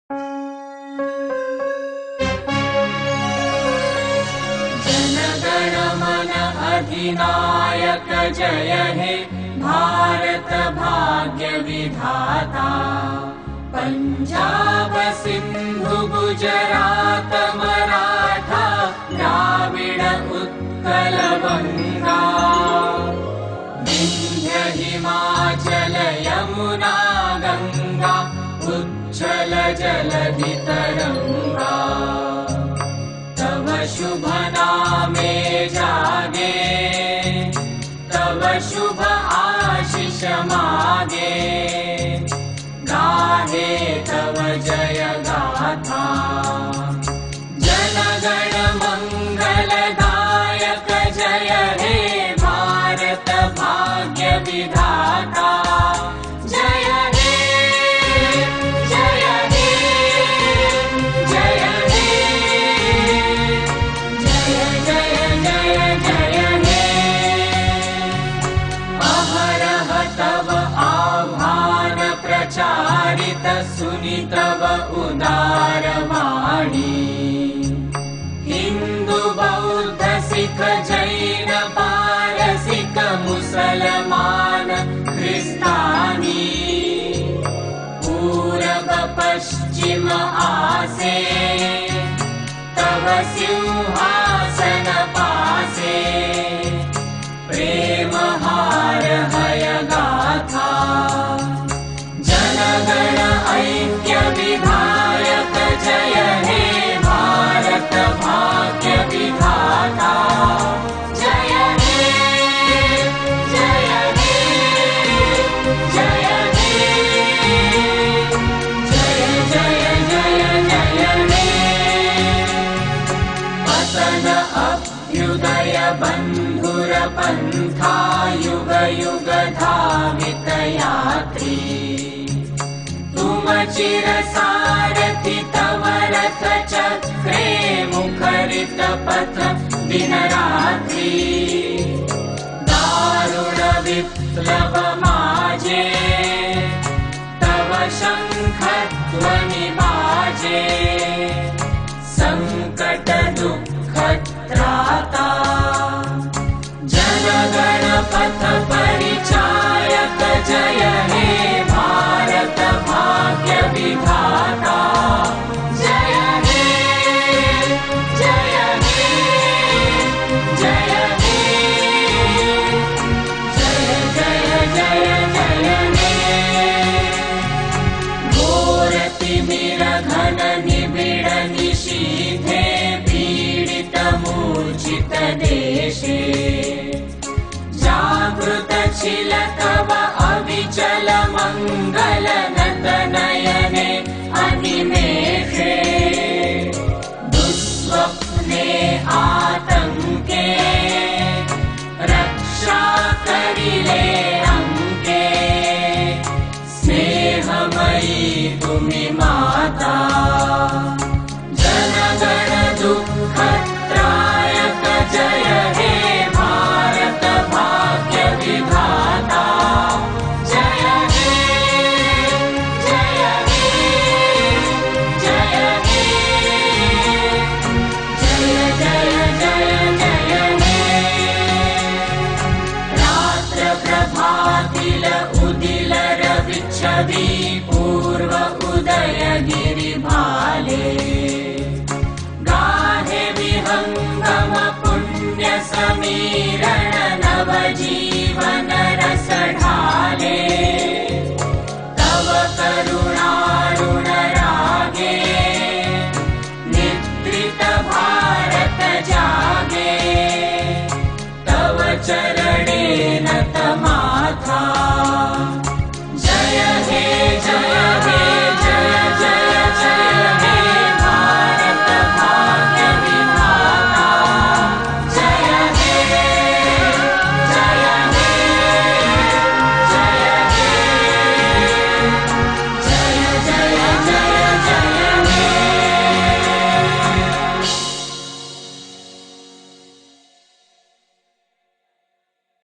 जनगण मन अधिनायक जय हे भारत भाग्य विधाता। पंजाब सिंधु गुजरात मराठा द्राविड उत्कल बंगा। विंध्य हिमाचल यमुना गंगा उच्छल जलधि तरंगा। तव शुभ नामे जागे तव शुभ आशीष मागे। गाहे तव जय गाथा जनगण मंगलदायक जय हे भारत भाग्य विधाता। जय हे जय हे जय हे जय जय जय जय हे। अहरह तव आह्वान प्रचारित सुनि तव उदार वाणी। हिंदू बौद्ध सिख जैन पारसिक मुसलमान ख्रिस्तानी। पूरब पश्चिम आसे तव सिंहासन पासे। प्रेम हार हय गाथा जनगण ऐक्य विधायक जय हे भारत भाग्य विधाता। जय हे जय हे जय हे जय जय जय जय हे। पतन अभ्युदय बंधुर पंथा युग युग धावित यात्री। तुम चिर सारथि तव रथ चक्रे मुखरित पथ दिन रात्रि। दारुण विप्लव माजे तव शंख ध्वनि बाजे। संकट दुःख त्राता जनगण पथ परिचायक जय हे भारत भाग्य विधाता। जय हे जय हे जय हे जय जय जय जय हे। घोर तिमिर घन निबिड़ निशीथे पीडित मूर्छित देशे। जागृत छिल तव अविचल मंगल नत नयने अनिमेषे। दुस्वप्ने आतंके रक्षा करिले अंके। स्नेहमयी तुमि माता